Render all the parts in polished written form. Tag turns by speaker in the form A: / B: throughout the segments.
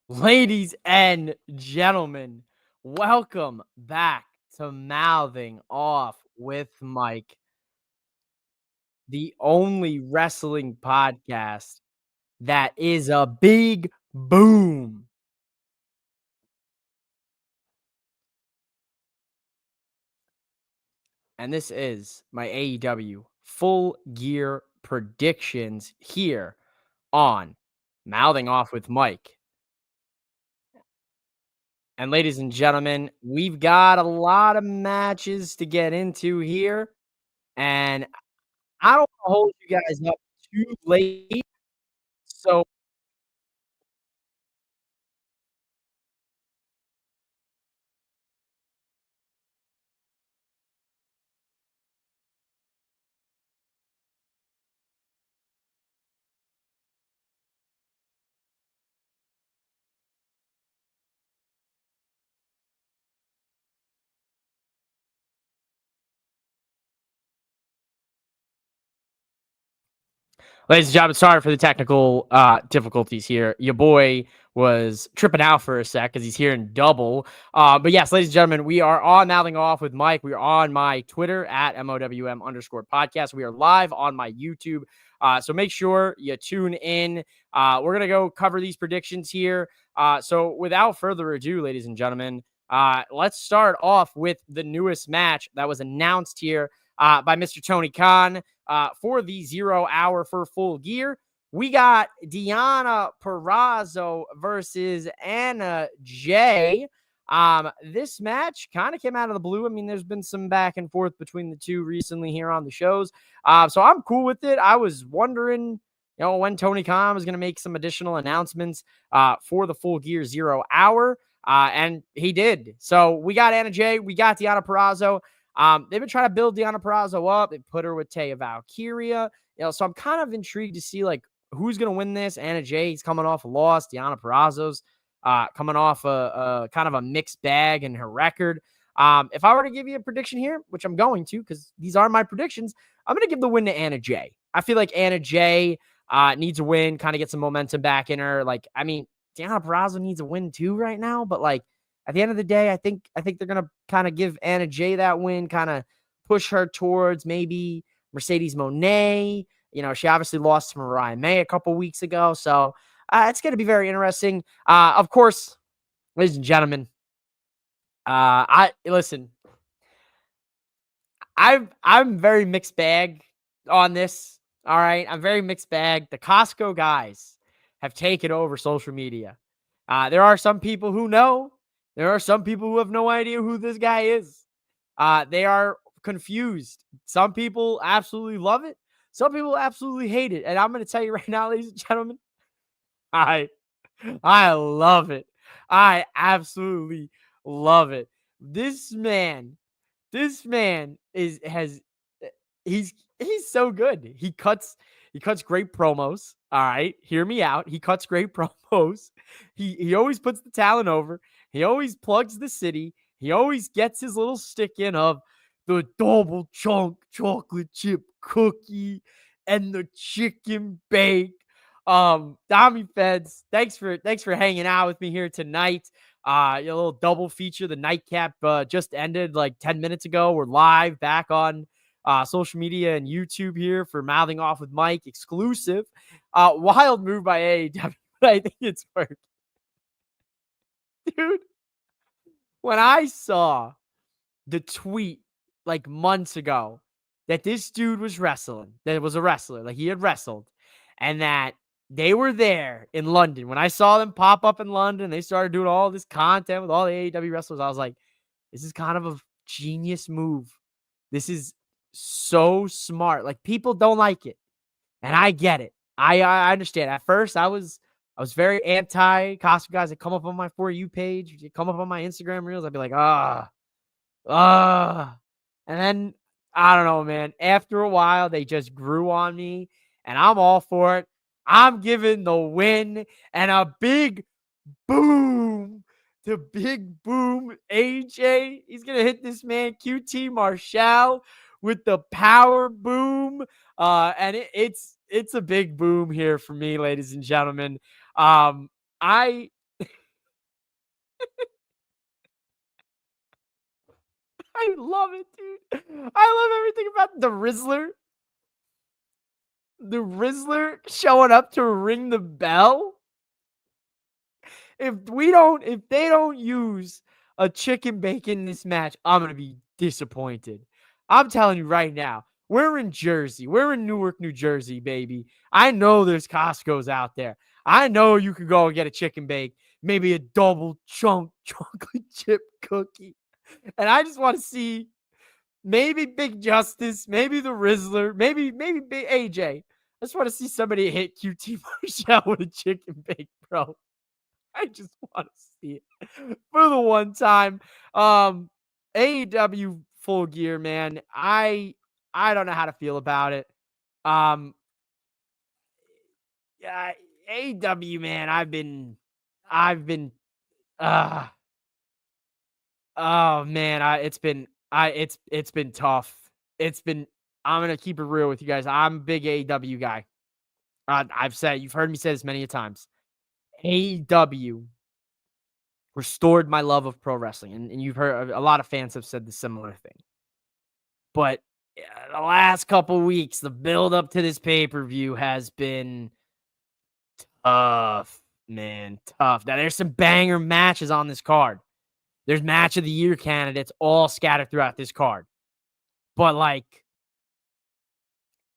A: Ladies and gentlemen, welcome back to Mouthing Off with Mike, the only wrestling podcast that is a big boom. And this is my AEW full gear predictions here on Mouthing Off with Mike. And ladies and gentlemen, we've got a lot of matches to get into here. And I don't wanna hold you guys up too late, so ladies and gentlemen, sorry for the technical, difficulties here. Your boy was tripping out for a sec because he's hearing double. But yes, ladies and gentlemen, we are on Mouthing Off with Mike. We are on my Twitter at MOWM_podcast. We are live on my YouTube. So make sure you tune in. We're going to go cover these predictions here. So without further ado, ladies and gentlemen, let's start off with the newest match that was announced here by Mr. Tony Khan. For the 0 hour for full gear, we got Deonna Purrazzo versus Anna Jay. This match kind of came out of the blue. I mean, there's been some back and forth between the two recently here on the shows. So I'm cool with it. I was wondering, when Tony Khan was going to make some additional announcements for the full gear 0 hour. And he did. So we got Anna Jay, we got Deonna Purrazzo. They've been trying to build Deonna Purrazzo up. They put her with Taya Valkyria. So I'm kind of intrigued to see who's going to win this. Anna Jay's coming off a loss. Deonna Purrazzo's coming off a kind of a mixed bag in her record. If I were to give you a prediction here, which I'm going to because these are my predictions, I'm going to give the win to Anna Jay. I feel like Anna Jay needs a win, kind of get some momentum back in her. Deonna Purrazzo needs a win too right now, but at the end of the day, I think they're gonna kind of give Anna Jay that win, kind of push her towards maybe Mercedes Moné. She obviously lost to Mariah May a couple weeks ago, so it's gonna be very interesting. Of course, ladies and gentlemen, I listen. I'm very mixed bag on this. All right, I'm very mixed bag. The Costco guys have taken over social media. There are some people who know. There are some people who have no idea who this guy is. They are confused. Some people absolutely love it. Some people absolutely hate it. And I'm going to tell you right now, ladies and gentlemen, I I love it. I absolutely love it. This man, this man is has he's he's so good. He cuts great promos. All right, hear me out. He cuts great promos. He always puts the talent over. He always plugs the city. He always gets his little stick in of the double chunk chocolate chip cookie and the chicken bake. Dami Feds, thanks for hanging out with me here tonight. A little double feature. The nightcap just ended like 10 minutes ago. We're live back on social media and YouTube here for Mouthing Off with Mike exclusive. Wild move by AEW, but I think it's worked. Dude, when I saw the tweet like months ago that this dude was wrestling, that it was a wrestler, like he had wrestled, and that they were there in London. When I saw them pop up in London, they started doing all this content with all the AEW wrestlers. I was like, this is kind of a genius move. This is so smart. Like people don't like it, and I get it. I understand. At first, I was very anti costume guys that come up on my For You page, come up on my Instagram reels. I'd be like, ah, and then I don't know, man. After a while, they just grew on me, and I'm all for it. I'm giving the win and a big boom to Big Boom AJ. He's gonna hit this man QT Marshall with the power boom. And it's a big boom here for me, ladies and gentlemen. I I love it, dude. I love everything about the Rizzler. The Rizzler showing up to ring the bell. If they don't use a chicken bacon in this match, I'm gonna be disappointed. I'm telling you right now. We're in Jersey. We're in Newark, New Jersey, baby. I know there's Costco's out there. I know you could go and get a chicken bake, maybe a double chunk chocolate chip cookie. And I just want to see maybe Big Justice, maybe the Rizzler, maybe Big AJ. I just want to see somebody hit QT Marshall with a chicken bake, bro. I just want to see it for the one time. AEW Full Gear, man. I don't know how to feel about it. Um, yeah, AEW, man. I've been. Uh, oh man, it's been tough. It's been. I'm gonna keep it real with you guys. I'm a big AEW guy. You've heard me say this many a times. AEW restored my love of pro wrestling. And you've heard a lot of fans have said the similar thing. But the last couple weeks, the build up to this pay-per-view has been tough, man. Tough. Now, there's some banger matches on this card. There's match of the year candidates all scattered throughout this card. But like,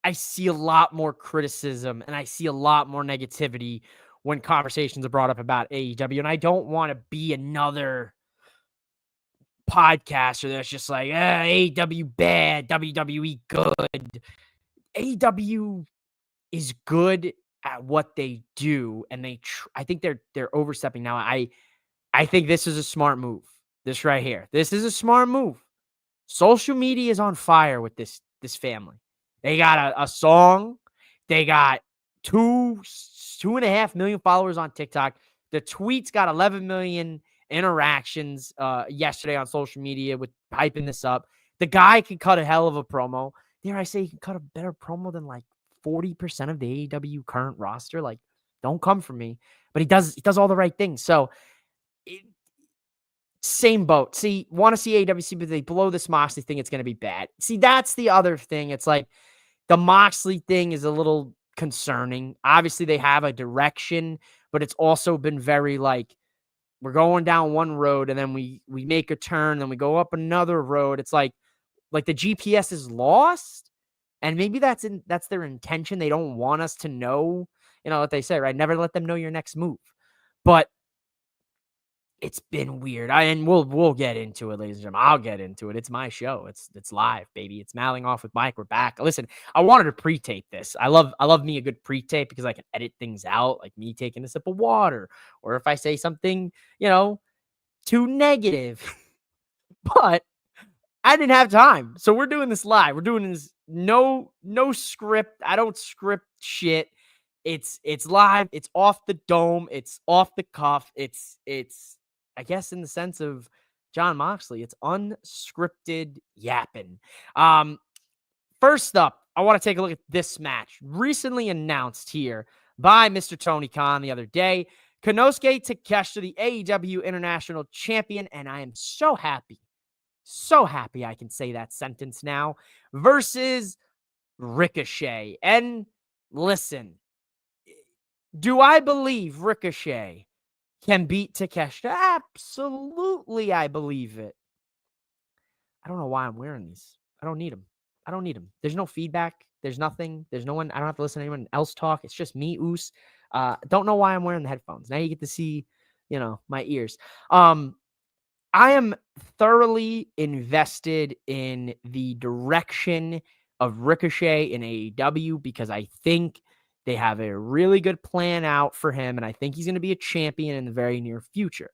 A: I see a lot more criticism and I see a lot more negativity when conversations are brought up about AEW. And I don't want to be another podcaster that's just like, AEW bad, WWE good. AEW is good at what they do, and I think they're overstepping now. I think this is a smart move. This right here. This is a smart move. Social media is on fire with this family. They got a song. They got 2.5 million followers on TikTok. The tweets got 11 million interactions yesterday on social media with hyping this up. The guy can cut a hell of a promo. Dare I say he can cut a better promo than like 40% of the AEW current roster? Like, don't come for me. But he does all the right things. So same boat. See, want to see AWC, but they blow this Moxley thing, it's going to be bad. See, that's the other thing. It's like the Moxley thing is a little concerning. Obviously, they have a direction, but it's also been very like, we're going down one road and then we make a turn, then we go up another road. It's like the GPS is lost. And maybe that's their intention. They don't want us to know, what they say, right? Never let them know your next move. But it's been weird. And we'll get into it, ladies and gentlemen. I'll get into it. It's my show. It's live, baby. It's Mailing Off with Mike. We're back. Listen, I wanted to pre-tape this. I love me a good pre-tape because I can edit things out, like me taking a sip of water, or if I say something, too negative. But I didn't have time. So we're doing this live. We're doing this no script. I don't script shit. It's live. It's off the dome. It's off the cuff. It's I guess in the sense of John Moxley, it's unscripted yapping. First up, I want to take a look at this match recently announced here by Mr. Tony Khan the other day. Konosuke Takeshita, the AEW International Champion, and I am so happy I can say that sentence now, versus Ricochet. And listen, do I believe Ricochet can beat Takeshita? Absolutely, I believe it. I don't know why I'm wearing these. I don't need them. There's no feedback. There's nothing. There's no one. I don't have to listen to anyone else talk. It's just me, Oos. Don't know why I'm wearing the headphones. Now you get to see, my ears. I am thoroughly invested in the direction of Ricochet in AEW because I think they have a really good plan out for him, and I think he's going to be a champion in the very near future.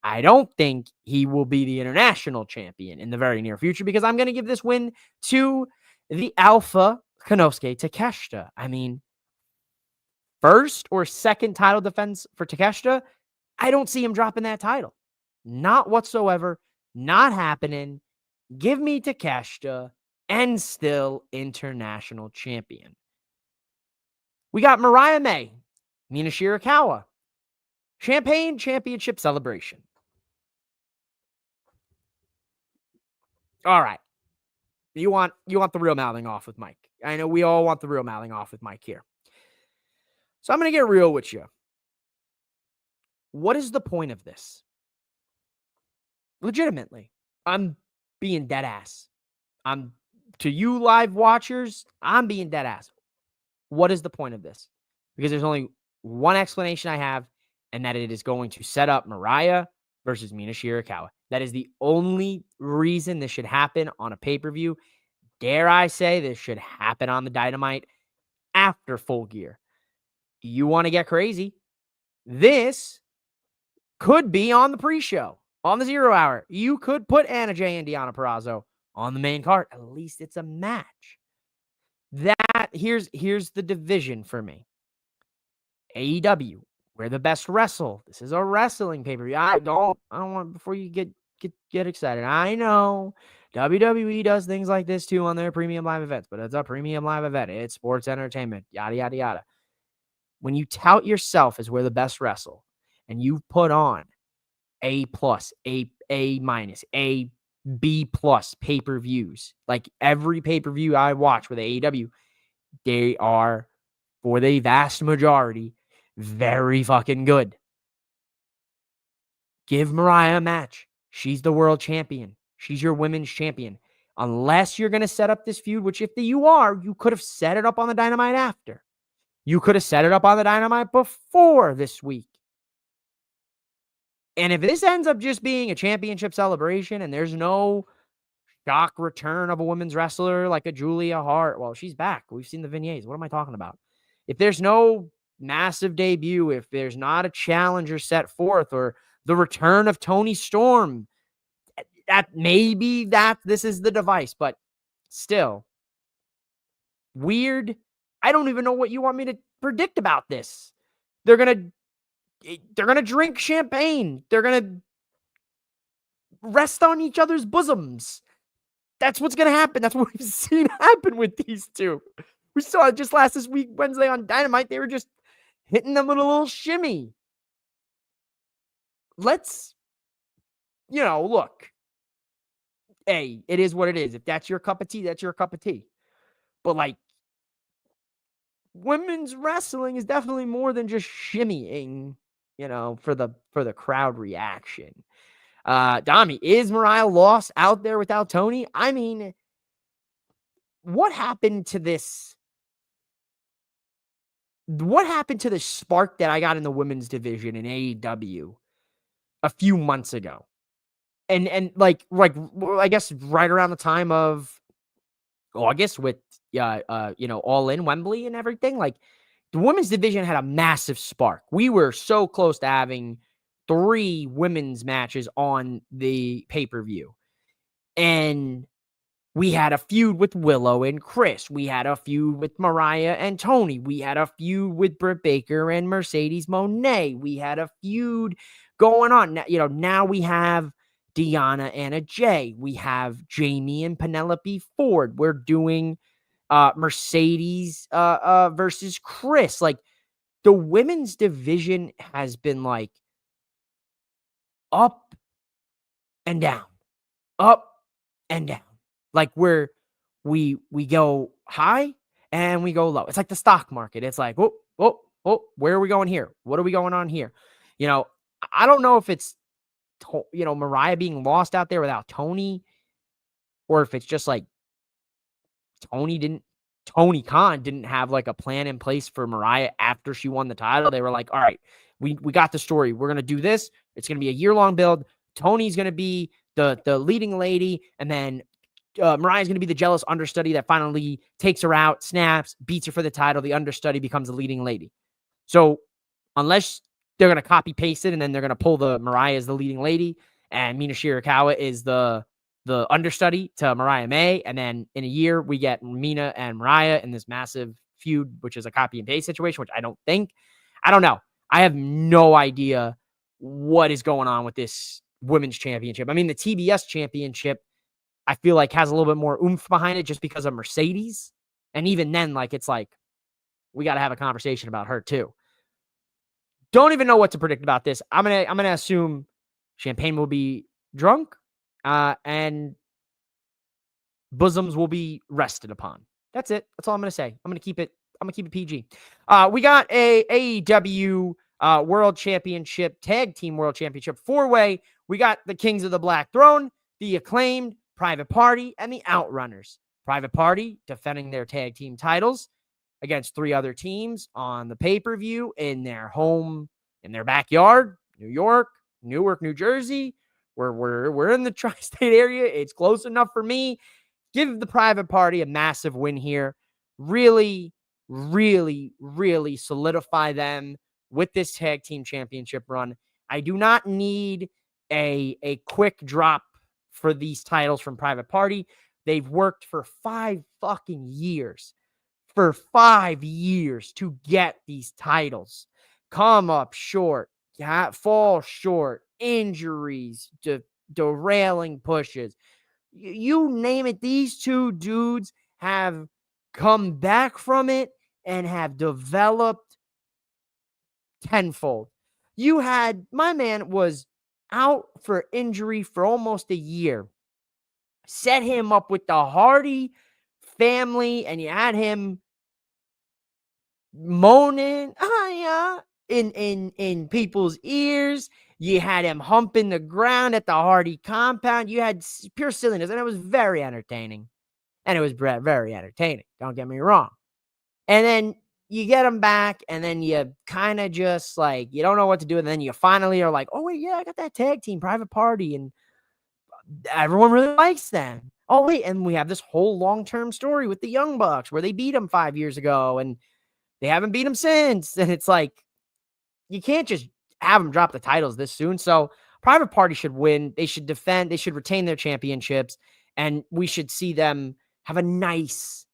A: I don't think he will be the international champion in the very near future because I'm going to give this win to the Alpha Konosuke Takeshita. I mean, first or second title defense for Takeshita, I don't see him dropping that title. Not whatsoever. Not happening. Give me Takeshita and still international champion. We got Mariah May, Mina Shirakawa, Champagne Championship Celebration. All right. You want the real mouthing off with Mike. I know we all want the real mouthing off with Mike here. So I'm going to get real with you. What is the point of this? Legitimately. I'm being dead ass. I'm to you live watchers, I'm being dead ass. What is the point of this? Because there's only one explanation I have, and that it is going to set up Mariah versus Mina Shirakawa. That is the only reason this should happen on a pay-per-view. Dare I say this should happen on the Dynamite after Full Gear. You want to get crazy? This could be on the pre-show, on the 0 hour. You could put Anna Jay and Deonna Purrazzo on the main card. At least it's a match. Here's the division for me. AEW, where the best wrestle. This is a wrestling pay-per-view. I don't want before you get excited. I know WWE does things like this too on their premium live events, but it's a premium live event. It's sports entertainment, yada yada yada. When you tout yourself as where the best wrestle, and you put on A+, A minus, A B+ pay-per-views, like every pay-per-view I watch with AEW, they are, for the vast majority, very fucking good. Give Mariah a match. She's the world champion. She's your women's champion. Unless you're going to set up this feud, which if you are, you could have set it up on the Dynamite after. You could have set it up on the Dynamite before this week. And if this ends up just being a championship celebration and there's no shock return of a women's wrestler like a Julia Hart, well, she's back. We've seen the vignettes. What am I talking about? If there's no massive debut, if there's not a challenger set forth, or the return of Toni Storm, that maybe this is the device, but still weird. I don't even know what you want me to predict about this. They're gonna drink champagne. They're gonna rest on each other's bosoms. That's what's gonna happen. That's what we've seen happen with these two. We saw it just this week, Wednesday on Dynamite. They were just hitting them with a little shimmy. Let's, look. Hey, it is what it is. If that's your cup of tea, that's your cup of tea. But like, women's wrestling is definitely more than just shimmying, for the crowd reaction. Dami, is Mariah lost out there without Toni? I mean, what happened to this? What happened to the spark that I got in the women's division in AEW a few months ago? And like I guess right around the time of August with All In Wembley and everything, like the women's division had a massive spark. We were so close to having 3 women's matches on the pay-per-view. And we had a feud with Willow and Chris. We had a feud with Mariah and Toni. We had a feud with Britt Baker and Mercedes Moné. We had a feud going on. Now we have Deonna and Jay. We have Jamie and Penelope Ford. We're doing Mercedes versus Chris. Like, the women's division has been like up and down, up and down. Like we go high and we go low. It's like the stock market. It's like, where are we going here? What are we going on here? I don't know if it's, Mariah being lost out there without Toni, or if it's just like Tony Khan didn't have like a plan in place for Mariah after she won the title. They were like, all right, we got the story. We're going to do this. It's going to be a year-long build. Tony's going to be the leading lady, and then Mariah's going to be the jealous understudy that finally takes her out, snaps, beats her for the title. The understudy becomes the leading lady. So unless they're going to copy paste it and then they're going to pull the Mariah as the leading lady and Mina Shirakawa is the understudy to Mariah May, and then in a year we get Mina and Mariah in this massive feud, which is a copy and paste situation, which I don't know. I have no idea what is going on with this women's championship. I mean, the TBS championship, I feel like has a little bit more oomph behind it just because of Mercedes. And even then, like, it's like, we got to have a conversation about her too. Don't even know what to predict about this. I'm going to assume Champagne will be drunk. And bosoms will be rested upon. That's it. That's all I'm going to say. I'm going to keep it PG. We got a AEW World Championship, Tag Team World Championship 4-way. We got the Kings of the Black Throne, the Acclaimed, Private Party, and the Outrunners. Private Party defending their tag team titles against 3 other teams on the pay-per-view in their backyard, New York, Newark, New Jersey. We're in the tri-state area. It's close enough for me. Give the Private Party a massive win here. Really, really, really solidify them with this tag team championship run. I do not need a quick drop for these titles from Private Party. They've worked for 5 fucking years. For 5 years to get these titles. Come up short. Fall short. Injuries. Derailing pushes. You name it. These 2 dudes have come back from it and have developed tenfold. My man was out for injury for almost a year. Set him up with the Hardy family, and you had him moaning in people's ears. You had him humping the ground at the Hardy compound. You had pure silliness, and it was very entertaining. Very entertaining. Don't get me wrong. And then you get him back, and then you kind of just like, you don't know what to do. And then you finally are like, oh, wait, yeah, I got that tag team, Private Party, and everyone really likes them. Oh, wait, and we have this whole long-term story with the Young Bucks where they beat them 5 years ago, and they haven't beat them since. And it's like, you can't just have them drop the titles this soon. So Private Party should win. They should defend. They should retain their championships. And we should see them have a nice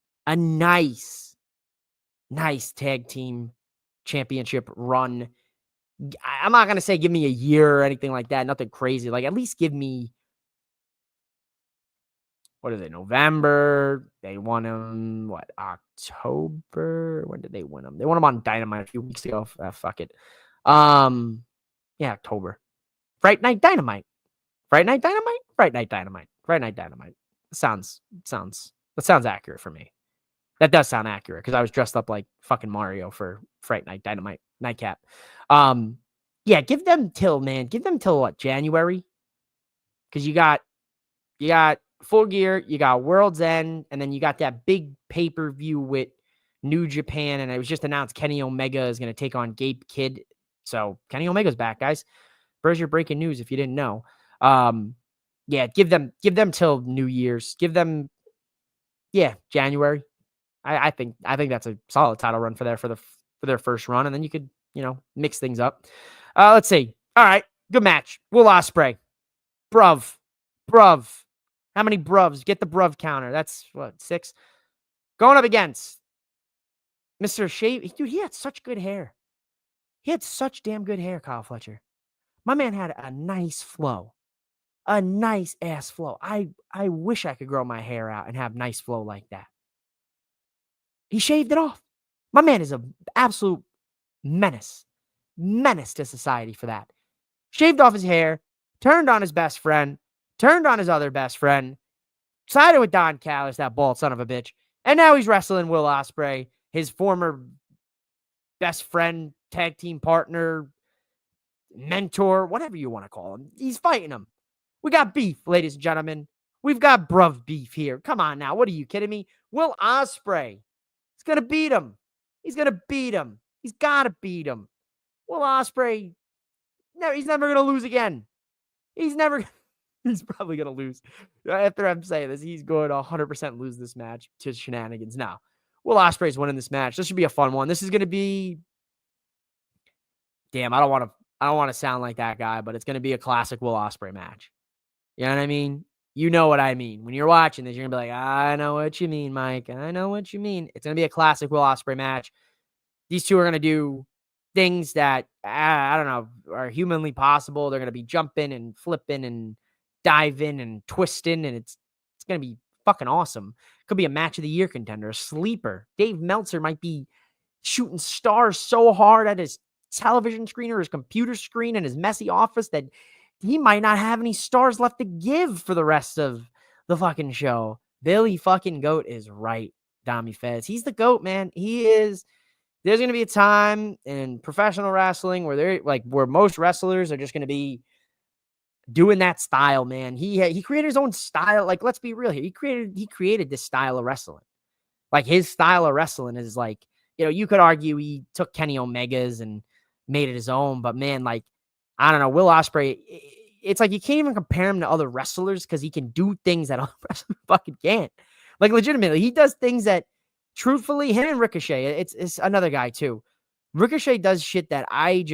A: tag team championship run. I'm not going to say give me a year or anything like that. Nothing crazy. Like, at least give me, what is it, November? They won them, October? When did they win them? They won them on Dynamite a few weeks ago. Fuck it. Yeah, October. Fright Night Dynamite. Sounds accurate for me. That does sound accurate because I was dressed up like fucking Mario for Fright Night Dynamite nightcap. Yeah, give them till what, January? Because you got Full Gear, you got World's End, and then you got that big pay-per-view with New Japan, and it was just announced Kenny Omega is going to take on Gabe Kidd. So Kenny Omega's back, guys. Where's your breaking news if you didn't know? Yeah, give them till New Year's. Give them, January. I think that's a solid title run for their first run, and then you could, mix things up. Let's see. All right, good match. Will Ospreay, bruv. How many bruvs? Get the bruv counter. That's what, 6. Going up against Mr. Shave. Dude, he had such good hair. He had such damn good hair, Kyle Fletcher. My man had a nice flow. A nice ass flow. I wish I could grow my hair out and have nice flow like that. He shaved it off. My man is an absolute menace. Menace to society for that. Shaved off his hair, turned on his best friend, turned on his other best friend, sided with Don Callis, that bald son of a bitch, and now he's wrestling Will Ospreay, his former best friend, tag team partner, mentor, whatever you want to call him. He's fighting him. We got beef, ladies and gentlemen. We've got bruv beef here. Come on now. What are you kidding me? Will Ospreay is going to beat him. He's going to beat him. He's got to beat him. Will Ospreay, no, he's never going to lose again. He's probably going to lose. After I'm saying this, he's going to 100% lose this match to shenanigans. Now, Will Ospreay's winning this match. This should be a fun one. This is going to be, damn, I don't want to sound like that guy, but it's going to be a classic Will Ospreay match. You know what I mean? You know what I mean. When you're watching this, you're going to be like, I know what you mean, Mike. I know what you mean. It's going to be a classic Will Ospreay match. These two are going to do things that, I don't know, are humanly possible. They're going to be jumping and flipping and diving and twisting, and it's going to be fucking awesome. Could be a match of the year contender, a sleeper. Dave Meltzer might be shooting stars so hard at his television screen or his computer screen in his messy office that he might not have any stars left to give for the rest of the fucking show. Billy fucking Goat is right, Dami Fez. He's the GOAT, man. He is. There's going to be a time in professional wrestling where most wrestlers are just going to be doing that style, man. He created his own style. Like, let's be real here. He created this style of wrestling. Like, his style of wrestling is like, you could argue he took Kenny Omega's and made it his own, but man, like, I don't know, Will Ospreay, it's like you can't even compare him to other wrestlers because he can do things that other wrestlers fucking can't. Like, legitimately, he does things that, truthfully, him and Ricochet, it's another guy too. Ricochet does shit that I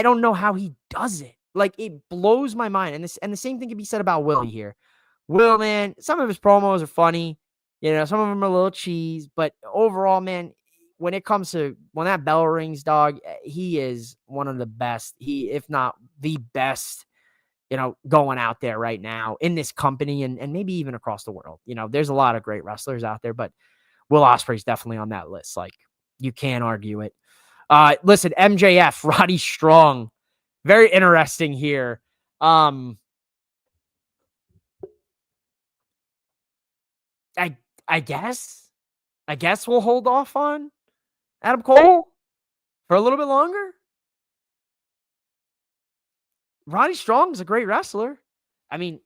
A: don't know how he does it. Like, it blows my mind. And the same thing can be said about Willie here. Will, man, some of his promos are funny. Some of them are a little cheese, but overall, man, when it comes to when that bell rings, dog, he is one of the best. If not the best, going out there right now in this company and maybe even across the world. There's a lot of great wrestlers out there, but Will Ospreay's definitely on that list. Like, you can't argue it. Listen, MJF, Roddy Strong, very interesting here. I guess we'll hold off on Adam Cole for a little bit longer. Roddy Strong is a great wrestler. I mean,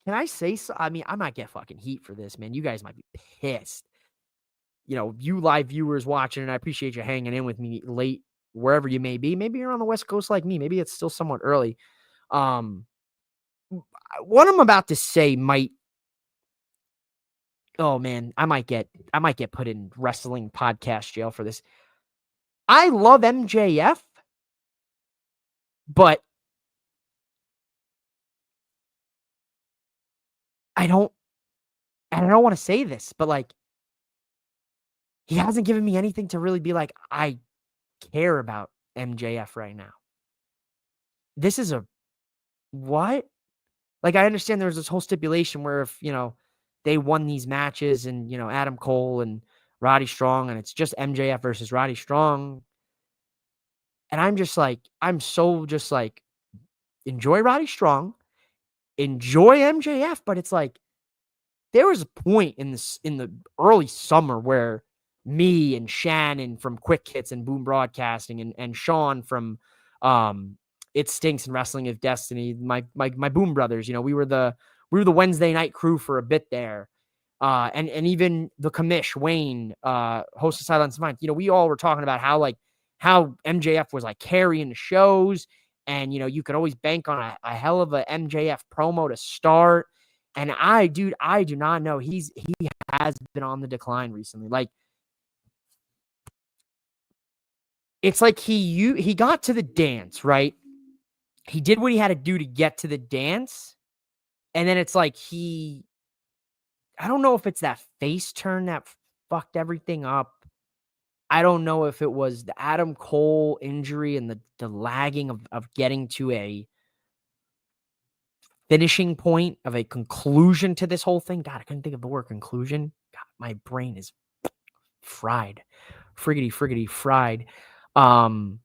A: can I say so? I mean, I might get fucking heat for this, man. You guys might be pissed. You live viewers watching, and I appreciate you hanging in with me late, wherever you may be. Maybe you're on the West Coast like me. Maybe it's still somewhat early. What I'm about to say might, oh man, I might get put in wrestling podcast jail for this. I love MJF, but I don't want to say this, but like, he hasn't given me anything to really be like, I care about MJF right now. This is what? Like, I understand there's this whole stipulation where if, they won these matches and, Adam Cole and Roddy Strong, and it's just MJF versus Roddy Strong. And I'm just like, enjoy Roddy Strong, enjoy MJF, but it's like, there was a point in the early summer where me and Shannon from Quick Hits and Boom Broadcasting and Sean from It Stinks and Wrestling of Destiny, my Boom brothers, we were the Wednesday night crew for a bit there. And even the commish, Wayne, host of Silence of Mind, we all were talking about how MJF was like carrying the shows, and you could always bank on a hell of a MJF promo to start. And I do not know. He has been on the decline recently. Like, it's like he got to the dance, right? He did what he had to do to get to the dance. And then it's like I don't know if it's that face turn that fucked everything up. I don't know if it was the Adam Cole injury and the lagging of getting to a finishing point, of a conclusion to this whole thing. God, I couldn't think of the word conclusion. God, my brain is fried. Friggity fried. And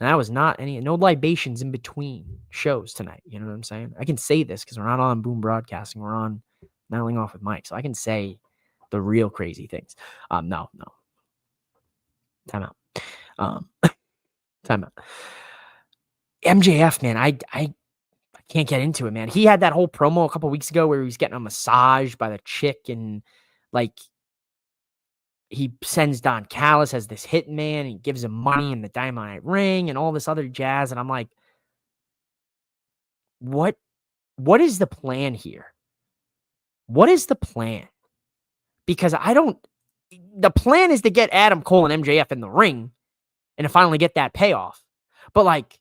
A: that was not no libations in between shows tonight. You know what I'm saying? I can say this because we're not on Boom Broadcasting. We're on Nailing Off with Mike. So I can say the real crazy things. No. Time out. Time out. MJF, man, I can't get into it, man. He had that whole promo a couple weeks ago where he was getting a massage by the chick, and like, he sends Don Callis as this hitman, and he gives him money in the Diamond ring and all this other jazz. And I'm like, what is the plan here? What is the plan? Because the plan is to get Adam Cole and MJF in the ring and to finally get that payoff. But like,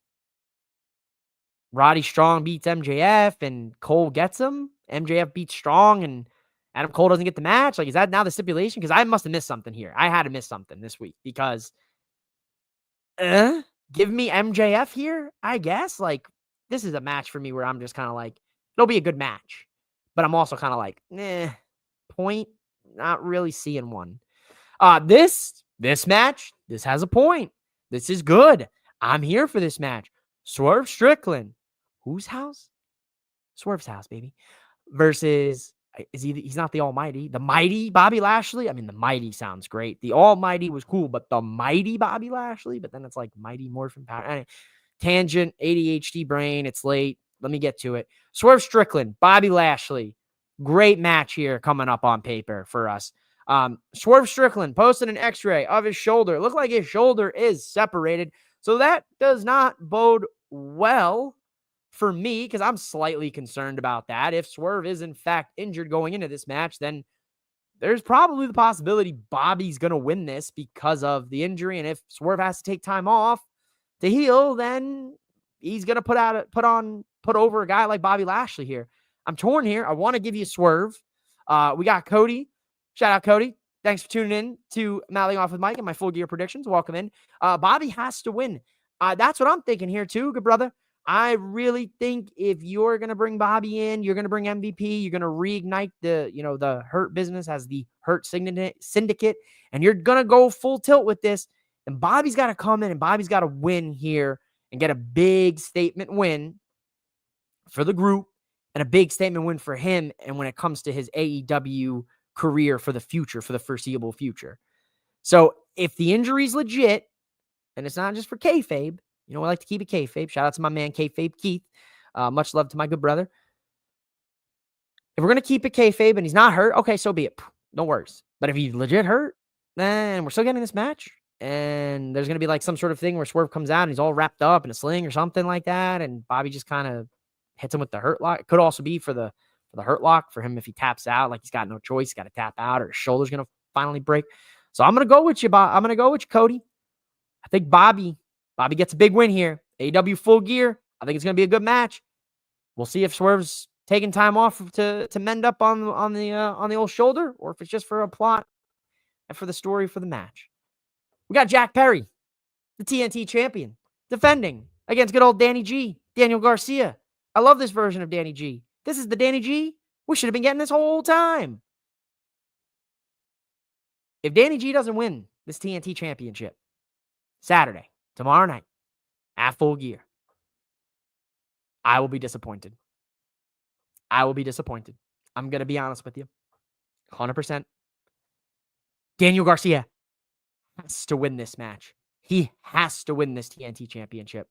A: Roddy Strong beats MJF and Cole gets him. MJF beats Strong and Adam Cole doesn't get the match. Like, is that now the stipulation? Because I must have missed something here. I had to miss something this week because give me MJF here, I guess. Like, this is a match for me where I'm just kind of like, it'll be a good match. But I'm also kind of like, point, not really seeing one. This match, this has a point. This is good. I'm here for this match. Swerve Strickland. Whose house? Swerve's house, baby. versus he's not the almighty, the mighty Bobby Lashley. I mean, the mighty sounds great. The almighty was cool, but the mighty Bobby Lashley, but then it's like mighty morphin power. Anyway, tangent, ADHD brain. It's late. Let me get to it. Swerve Strickland, Bobby Lashley. Great match here coming up on paper for us. Swerve Strickland posted an x-ray of his shoulder. It looked like his shoulder is separated. So that does not bode well for me, because I'm slightly concerned about that. If Swerve is in fact injured going into this match, then there's probably the possibility Bobby's going to win this because of the injury. And if Swerve has to take time off to heal, then he's going to put over a guy like Bobby Lashley here. I'm torn here. I want to give you Swerve. We got Cody. Shout out, Cody. Thanks for tuning in to Mouthing Off with Mike and my full gear predictions. Welcome in. Bobby has to win. That's what I'm thinking here too, good brother. I really think if you're going to bring Bobby in, you're going to bring MVP, you're going to reignite the Hurt business as the Hurt syndicate, and you're going to go full tilt with this, and Bobby's got to come in and Bobby's got to win here and get a big statement win for the group and a big statement win for him. And when it comes to his AEW career for the future, for the foreseeable future. So if the injury's legit, and it's not just for kayfabe, I like to keep it kayfabe. Shout out to my man, kayfabe Keith. Much love to my good brother. If we're going to keep it kayfabe and he's not hurt, okay, so be it. No worries. But if he's legit hurt, then we're still getting this match. And there's going to be like some sort of thing where Swerve comes out and he's all wrapped up in a sling or something like that. And Bobby just kind of hits him with the hurt lock. It could also be for the hurt lock for him if he taps out. Like he's got no choice. He's got to tap out or his shoulder's going to finally break. So I'm going to go with you, Bob. I'm going to go with you, Cody. I think Bobby gets a big win here. AEW Full Gear. I think it's going to be a good match. We'll see if Swerve's taking time off to mend up on the old shoulder, or if it's just for a plot and for the story for the match. We got Jack Perry, the TNT champion, defending against good old Danny G, Daniel Garcia. I love this version of Danny G. This is the Danny G we should have been getting this whole time. If Danny G doesn't win this TNT championship Saturday, tomorrow night, at Full Gear, I will be disappointed. I'm going to be honest with you. 100%. Daniel Garcia has to win this match. He has to win this TNT championship.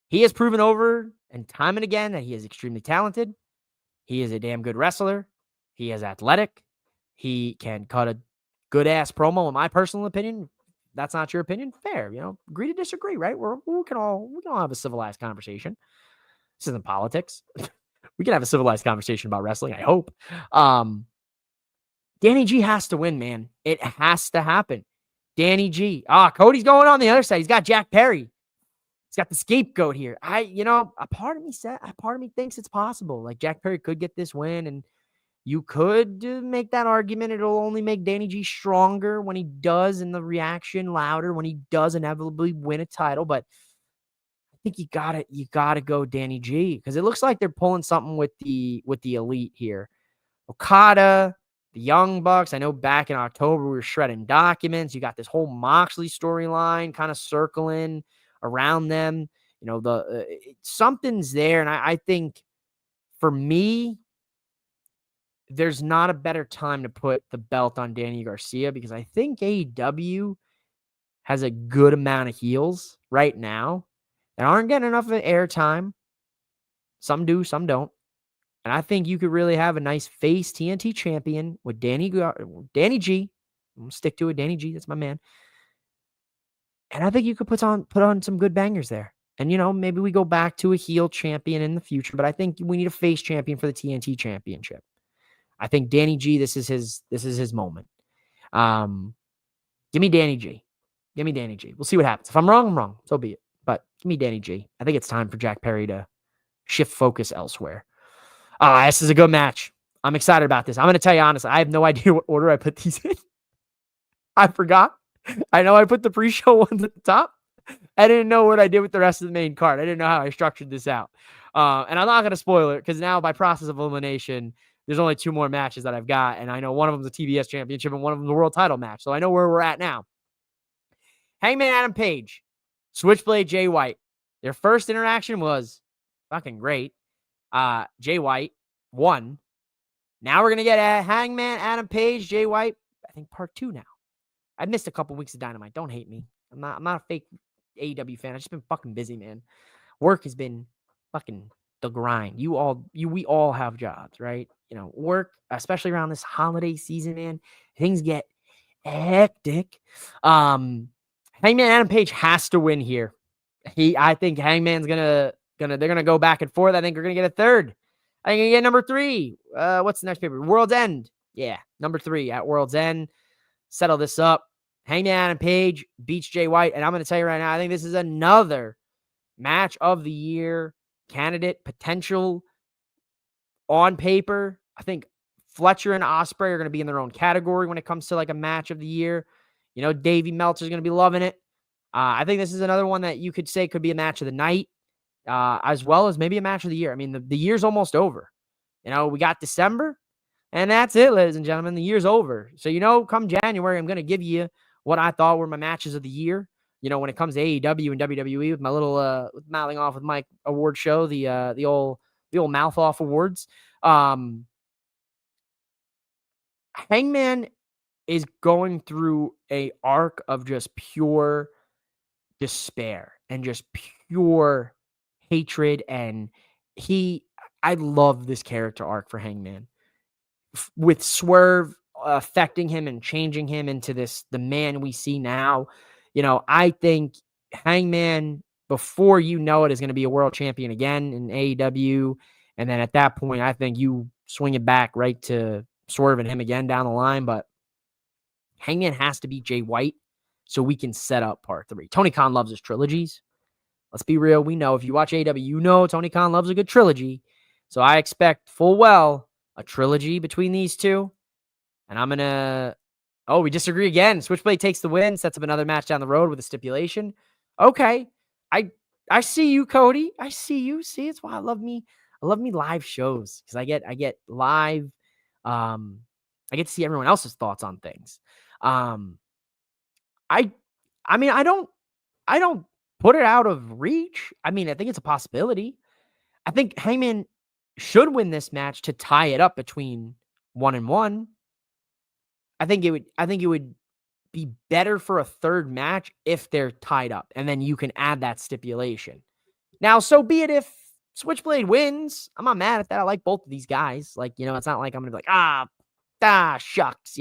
A: He has proven over and time and again that he is extremely talented. He is a damn good wrestler. He is athletic. He can cut a good-ass promo, in my personal opinion. That's not your opinion. Fair, agree to disagree, right? We can all have a civilized conversation. This isn't politics. We can have a civilized conversation about wrestling, I hope. Danny G has to win, man. It has to happen. Danny G. Cody's going on the other side. He's got Jack Perry. He's got the scapegoat here. A part of me thinks it's possible. Like Jack Perry could get this win, and you could make that argument. It'll only make Danny G stronger when he does, and the reaction louder when he does inevitably win a title. But I think you gotta go Danny G, because it looks like they're pulling something with the elite here. Okada, the Young Bucks. I know back in October we were shredding documents. You got this whole Moxley storyline kind of circling around them. Something's there, and I think for me, there's not a better time to put the belt on Danny Garcia, because I think AEW has a good amount of heels right now that aren't getting enough of airtime. Some do, some don't. And I think you could really have a nice face TNT champion with Danny G. I'm going to stick to it. Danny G, that's my man. And I think you could put on some good bangers there. And, maybe we go back to a heel champion in the future, but I think we need a face champion for the TNT championship. I think Danny G, this is his moment. Give me Danny G. We'll see what happens. If I'm wrong, I'm wrong. So be it. But give me Danny G. I think it's time for Jack Perry to shift focus elsewhere. This is a good match. I'm excited about this. I'm going to tell you honestly, I have no idea what order I put these in. I forgot. I know I put the pre-show ones at the top. I didn't know what I did with the rest of the main card. I didn't know how I structured this out. And I'm not going to spoil it, because now by process of elimination, there's only 2 more matches that I've got. And I know one of them is a TBS championship and one of them is a world title match. So I know where we're at now. Hangman Adam Page, Switchblade Jay White. Their first interaction was fucking great. Jay White 1. Now we're going to get a Hangman, Adam Page, Jay White. I think part 2 now. I missed a couple weeks of Dynamite. Don't hate me. I'm not a fake AEW fan. I've just been fucking busy, man. Work has been fucking the grind. We all have jobs, right? Work, especially around this holiday season, man. Things get hectic. Hangman Adam Page has to win here. I think Hangman's they're gonna go back and forth. I think we're gonna get a third. I think we get number 3. What's the next paper? World's End. Yeah, number 3 at World's End. Settle this up. Hangman Adam Page beats Jay White, and I'm gonna tell you right now, I think this is another match of the year candidate potential on paper. I think Fletcher and Ospreay are going to be in their own category when it comes to like a match of the year. Davey Meltzer's going to be loving it. I think this is another one that you could say could be a match of the night, as well as maybe a match of the year. I mean, the year's almost over. We got December, and that's it, ladies and gentlemen. The year's over. So, come January, I'm going to give you what I thought were my matches of the year. When it comes to AEW and WWE with my little mouthing off with Mike award show, the old mouth off awards. Hangman is going through a arc of just pure despair and just pure hatred, and I love this character arc for Hangman with Swerve affecting him and changing him into the man we see now. I think Hangman, before you know it, is going to be a world champion again in AEW. And then at that point, I think you swing it back right to Swerve and him again down the line. But Hangman has to beat Jay White so we can set up part 3. Tony Khan loves his trilogies. Let's be real. We know if you watch AEW, you know Tony Khan loves a good trilogy. So I expect full well a trilogy between these two. And I'm going to... Oh, we disagree again. Switchblade takes the win, sets up another match down the road with a stipulation. Okay. I see you, Cody. I see you. See, it's why I love me live shows, because I get live. I get to see everyone else's thoughts on things. I mean, I don't put it out of reach. I mean, I think it's a possibility. I think Hangman should win this match to tie it up between 1 and 1. I think it would be better for a third match if they're tied up, and then you can add that stipulation. Now, so be it if Switchblade wins. I'm not mad at that. I like both of these guys. It's not like I'm going to be like, shucks,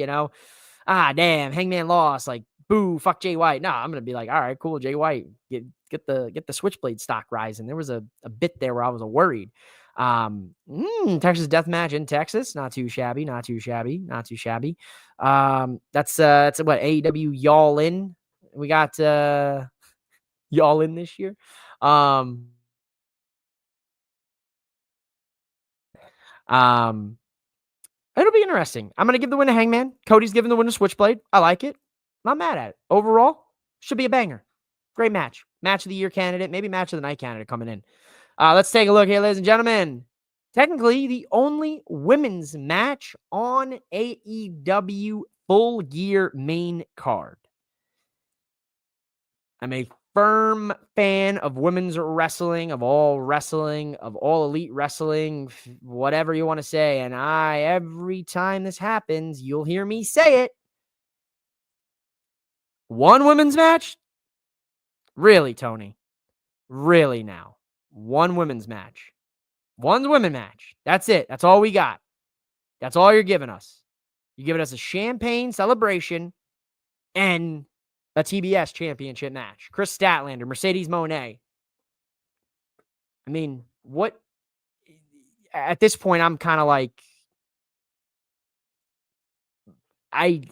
A: damn, Hangman lost. Like, boo, fuck Jay White. No, I'm going to be like, all right, cool, Jay White, get the Switchblade stock rising. There was a bit there where I was worried. Texas Deathmatch in Texas. Not too shabby. That's what AEW Y'all In. We got Y'all In this year. It'll be interesting. I'm gonna give the win to Hangman. Cody's giving the win to Switchblade. I like it. Not mad at it. Overall, should be a banger. Great match. Match of the year candidate. Maybe match of the night candidate coming in. Let's take a look here, ladies and gentlemen. Technically, the only women's match on AEW Full Gear main card. I'm a firm fan of women's wrestling, of all elite wrestling, whatever you want to say. And every time this happens, you'll hear me say it. One women's match? Really, Tony? Really now? One women's match. One women match. That's it. That's all we got. That's all you're giving us. You're giving us a champagne celebration and a TBS championship match. Chris Statlander, Mercedes Moné. I mean, what? At this point, I'm kind of like, I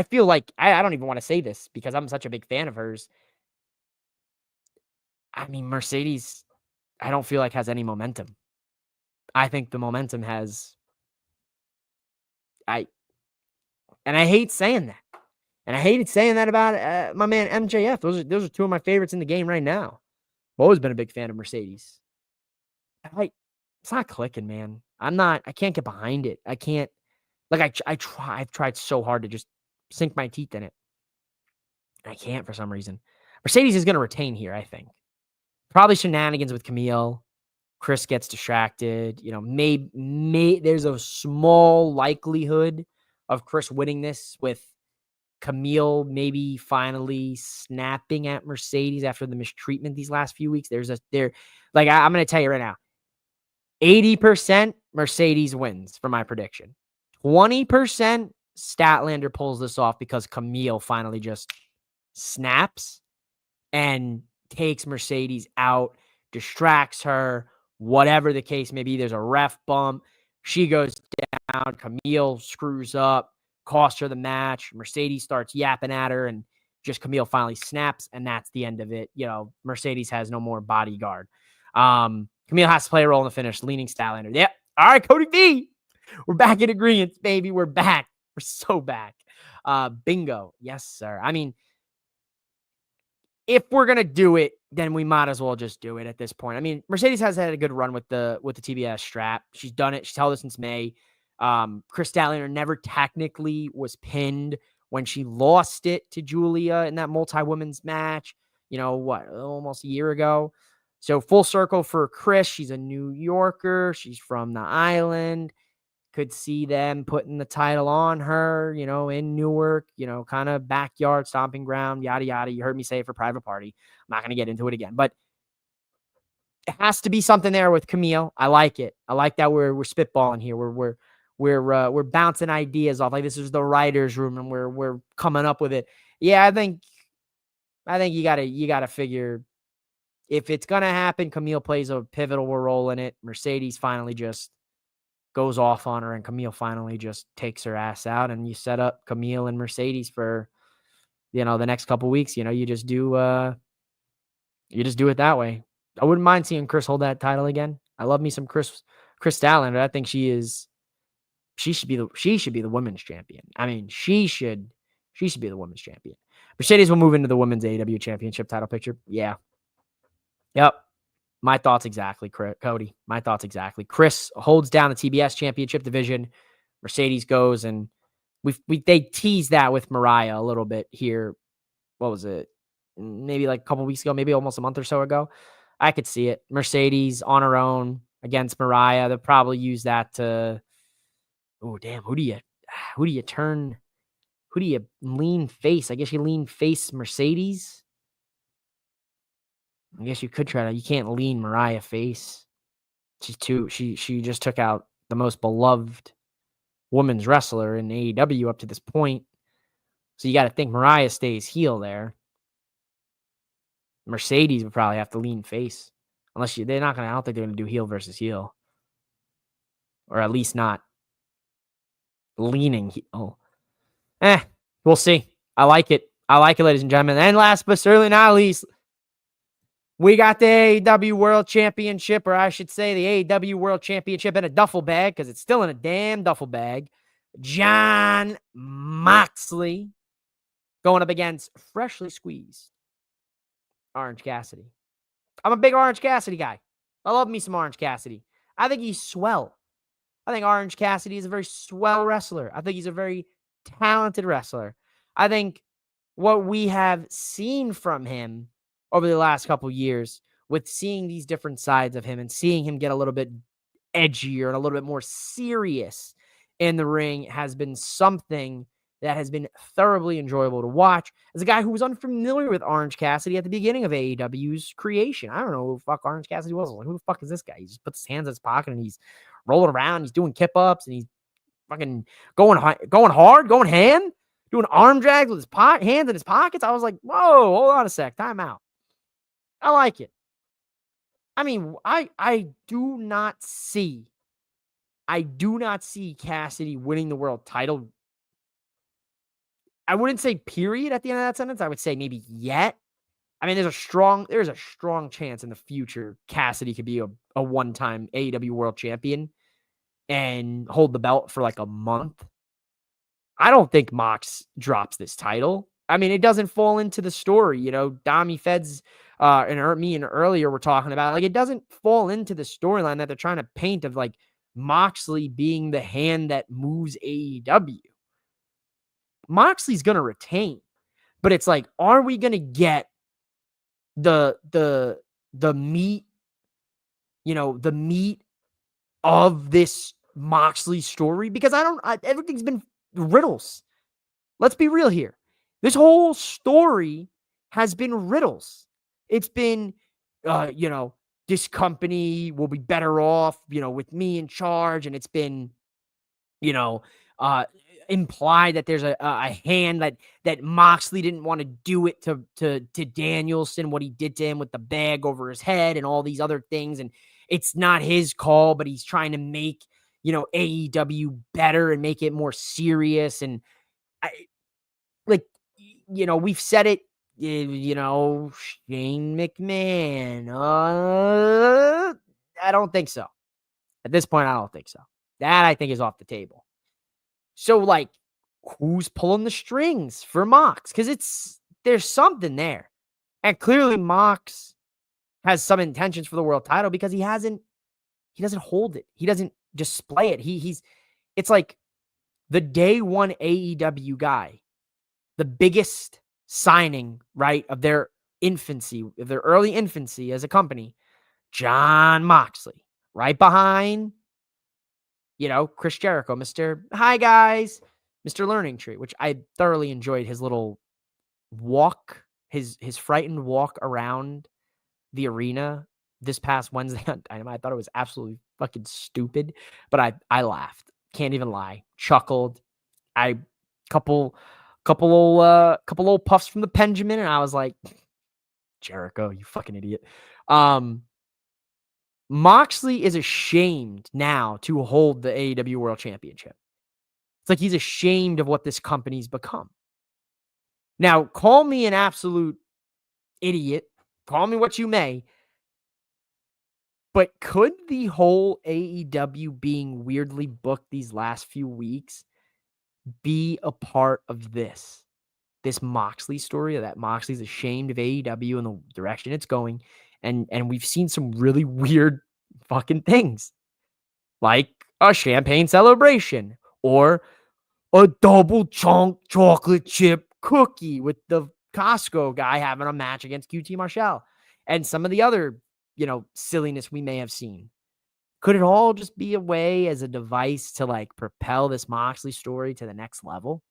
A: feel like, I don't even want to say this because I'm such a big fan of hers. I mean, Mercedes, I don't feel like has any momentum. I think the momentum has, and I hate saying that. And I hated saying that about my man MJF. Those are two of my favorites in the game right now. I've always been a big fan of Mercedes. It's not clicking, man. I can't get behind it. I can't, I've tried so hard to just sink my teeth in it. I can't for some reason. Mercedes is going to retain here, I think. Probably shenanigans with Camille. Chris gets distracted. You know, may there's a small likelihood of Chris winning this with Camille maybe finally snapping at Mercedes after the mistreatment these last few weeks. I'm going to tell you right now, 80% Mercedes wins for my prediction. 20% Statlander pulls this off because Camille finally just snaps and takes Mercedes out, distracts her, whatever the case may be. There's a ref bump. She goes down. Camille screws up, costs her the match. Mercedes starts yapping at her, and just Camille finally snaps, and that's the end of it. You know, Mercedes has no more bodyguard. Camille has to play a role in the finish, leaning Statlander. Yep. All right, Cody B. We're back in agreement, baby. We're back. We're so back. Bingo. Yes, sir. I mean, if we're gonna do it, then we might as well just do it at this point. I mean, Mercedes has had a good run with the TBS strap. She's done it. She's held it since May. Chris Statlander never technically was pinned when she lost it to Julia in that multi-women's match. You know what? Almost a year ago. So full circle for Chris. She's a New Yorker. She's from the island. Could see them putting the title on her, you know, in Newark, you know, kind of backyard stomping ground, yada, yada. You heard me say it for Private Party. I'm not going to get into it again, but it has to be something there with Camille. I like it. I like that we're spitballing here. We're bouncing ideas off. Like this is the writer's room and we're coming up with it. Yeah, I think you gotta figure if it's going to happen, Camille plays a pivotal role in it. Mercedes finally just goes off on her and Camille finally just takes her ass out, and you set up Camille and Mercedes for, you know, the next couple weeks. You know, you just do it that way. I wouldn't mind seeing Chris hold that title again. I love me some Chris Statlander. I think she should be the women's champion. I mean, she should be the women's champion. Mercedes will move into the women's AEW championship title picture. Yeah. Yep. My thoughts exactly, Cody. My thoughts exactly. Chris holds down the TBS championship division. Mercedes goes, and they teased that with Mariah a little bit here. What was it? Maybe like a couple weeks ago, maybe almost a month or so ago. I could see it. Mercedes on her own against Mariah. They'll probably use that to. Oh damn! Who do you lean face? I guess you lean face Mercedes. I guess you could try to. You can't lean Mariah face. She just took out the most beloved women's wrestler in AEW up to this point. So you got to think Mariah stays heel there. Mercedes would probably have to lean face. They're not going to, I don't think they're going to do heel versus heel. Or at least not leaning heel. We'll see. I like it, ladies and gentlemen. And last but certainly not least, we got the AEW World Championship, or I should say the AEW World Championship in a duffel bag, because it's still in a damn duffel bag. Jon Moxley going up against freshly squeezed Orange Cassidy. I'm a big Orange Cassidy guy. I love me some Orange Cassidy. I think he's swell. I think Orange Cassidy is a very swell wrestler. I think he's a very talented wrestler. I think what we have seen from him over the last couple years, with seeing these different sides of him and seeing him get a little bit edgier and a little bit more serious in the ring, has been something that has been thoroughly enjoyable to watch. As a guy who was unfamiliar with Orange Cassidy at the beginning of AEW's creation, I don't know who the fuck Orange Cassidy was. Like, who the fuck is this guy? He just puts his hands in his pocket and he's rolling around. He's doing kip-ups and he's fucking going hard, going ham, doing arm drags with his hands in his pockets. I was like, whoa, hold on a sec, time out. I like it. I mean, I do not see Cassidy winning the world title. I wouldn't say period at the end of that sentence. I would say maybe yet. I mean, there's a strong chance in the future Cassidy could be a one-time AEW world champion and hold the belt for like a month. I don't think Mox drops this title. I mean, it doesn't fall into the story. You know, Dami Feds and me and earlier were talking about, like, it doesn't fall into the storyline that they're trying to paint of like Moxley being the hand that moves AEW. Moxley's going to retain, but it's like, are we going to get the meat the meat of this Moxley story, because everything's been riddles. Let's be real here. This whole story has been riddles. It's been, this company will be better off, with me in charge. And it's been, you know, uh, implied that there's a hand that Moxley didn't want to do it to Danielson, what he did to him with the bag over his head and all these other things. And it's not his call, but he's trying to make, AEW better and make it more serious. And we've said it, Shane McMahon. I don't think so. At this point, I don't think so. That I think is off the table. So, who's pulling the strings for Mox? Because there's something there. And clearly Mox has some intentions for the world title because he doesn't hold it. He doesn't display it. It's like the day one AEW guy, the biggest signing, right, of their early infancy as a company, Jon Moxley, right behind, Chris Jericho, Mr. Hi guys, Mr. Learning Tree, which I thoroughly enjoyed his little walk, his frightened walk around the arena this past Wednesday on Dynamite. I thought it was absolutely fucking stupid, but I laughed. Can't even lie. Chuckled. Couple old puffs from the Benjamin, and I was like, Jericho, you fucking idiot. Moxley is ashamed now to hold the AEW World Championship. It's like he's ashamed of what this company's become. Now, call me an absolute idiot. Call me what you may. But could the whole AEW being weirdly booked these last few weeks be a part of this Moxley story, that Moxley's ashamed of AEW and the direction it's going? And we've seen some really weird fucking things, like a champagne celebration or a double chunk chocolate chip cookie with the Costco guy having a match against QT Marshall, and some of the other, silliness we may have seen. Could it all just be a way as a device to propel this Moxley story to the next level?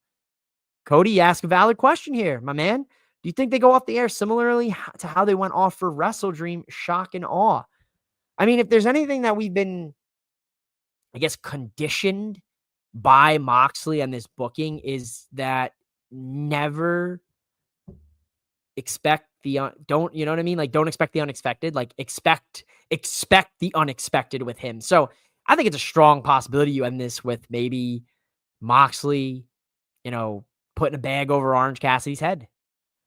A: Cody, you ask a valid question here, my man. Do you think they go off the air similarly to how they went off for Wrestle Dream, Shock and Awe? I mean, if there's anything that we've been, I guess, conditioned by Moxley and this booking, is that never expect don't, you know what I mean? Don't expect the unexpected. Expect the unexpected with him. So I think it's a strong possibility you end this with maybe Moxley, putting a bag over Orange Cassidy's head.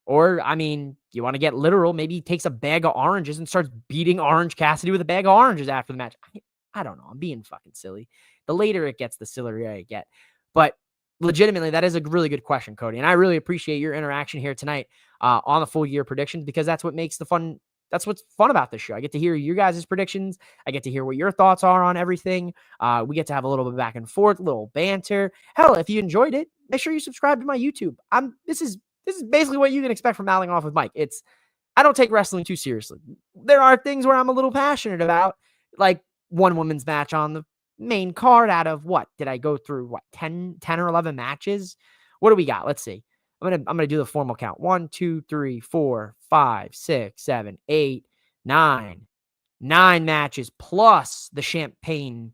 A: Or, I mean, you want to get literal, maybe he takes a bag of oranges and starts beating Orange Cassidy with a bag of oranges after the match. I don't know. I'm being fucking silly. The later it gets, the sillier I get. But legitimately, that is a really good question, Cody. And I really appreciate your interaction here tonight on the full year predictions, because that's what makes that's what's fun about this show. I get to hear your guys' predictions. I get to hear what your thoughts are on everything. We get to have a little bit back and forth, a little banter. Hell, if you enjoyed it, make sure you subscribe to my YouTube. This is basically what you can expect from Mouthing Off with Mike. I don't take wrestling too seriously. There are things where I'm a little passionate about, like one women's match on the main card out of what? Did I go through 10 or 11 matches? What do we got? Let's see. I'm gonna do the formal count. 1, 2, 3, 4, 5, 6, 7, 8, 9. 9 matches plus the champagne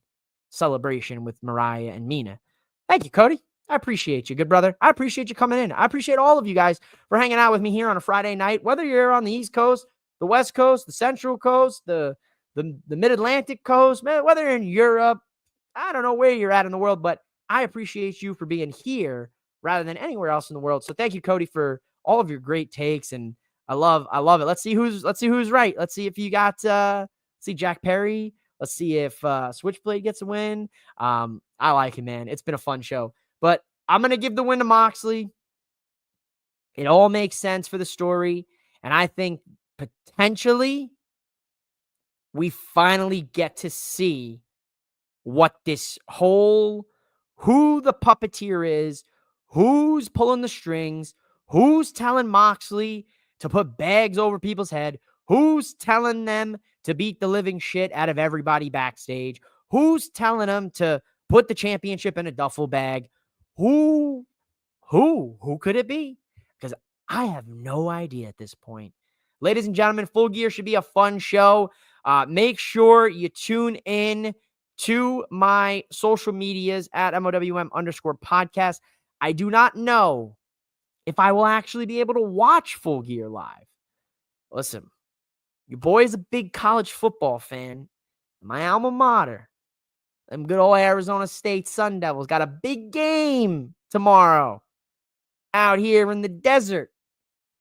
A: celebration with Mariah and Mina. Thank you, Cody. I appreciate you, good brother. I appreciate you coming in. I appreciate all of you guys for hanging out with me here on a Friday night, whether you're on the East Coast, the West Coast, the Central Coast, the Mid-Atlantic Coast, whether you're in Europe. I don't know where you're at in the world, but I appreciate you for being here rather than anywhere else in the world. So thank you, Cody, for all of your great takes, and I love it. Let's see who's right. Let's see if you got see Jack Perry. Let's see if Switchblade gets a win. I like him, man. It's been a fun show, but I'm gonna give the win to Moxley. It all makes sense for the story, and I think potentially we finally get to see what this whole, who the puppeteer is, who's pulling the strings, who's telling Moxley to put bags over people's head, who's telling them to beat the living shit out of everybody backstage? Who's telling them to put the championship in a duffel bag? Who could it be? Because I have no idea at this point. Ladies and gentlemen, Full Gear should be a fun show. Make sure you tune in to my social medias at MOWM_podcast. I do not know if I will actually be able to watch Full Gear live. Listen, your boy is a big college football fan. My alma mater, them good old Arizona State Sun Devils, got a big game tomorrow out here in the desert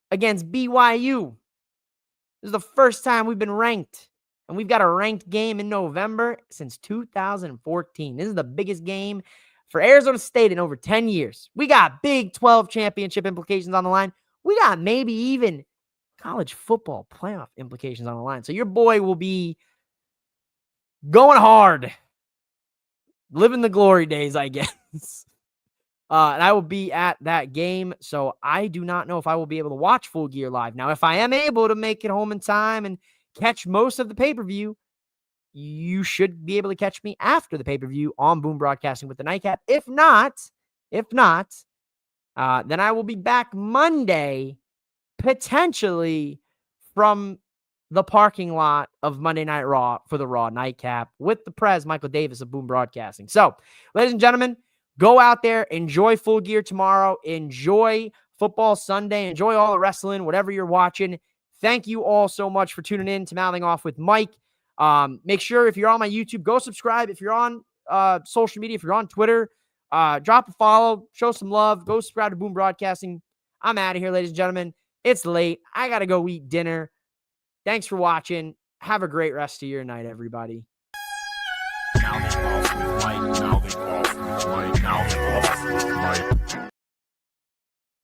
A: against BYU. This is the first time we've been ranked, and we've got a ranked game in November since 2014. This is the biggest game for Arizona State in over 10 years. We got Big 12 championship implications on the line. We got maybe even college football playoff implications on the line. So your boy will be going hard, living the glory days, I guess. And I will be at that game, so I do not know if I will be able to watch Full Gear live. Now, if I am able to make it home in time and catch most of the pay-per-view, you should be able to catch me after the pay-per-view on Boom Broadcasting with the Nightcap. If not, then I will be back Monday, potentially from the parking lot of Monday Night Raw for the Raw Nightcap with the Prez, Michael Davis of Boom Broadcasting. So, ladies and gentlemen, go out there, enjoy Full Gear tomorrow, enjoy Football Sunday, enjoy all the wrestling, whatever you're watching. Thank you all so much for tuning in to Mouthing Off with Mike. Make sure if you're on my YouTube, go subscribe. If you're on social media, if you're on Twitter, drop a follow, show some love, go subscribe to Boom Broadcasting. I'm out of here, ladies and gentlemen. It's late. I got to go eat dinner. Thanks for watching. Have a great rest of your night, everybody. Mouthing Off with Mike. Mouthing Off with Mike. Mouthing Off.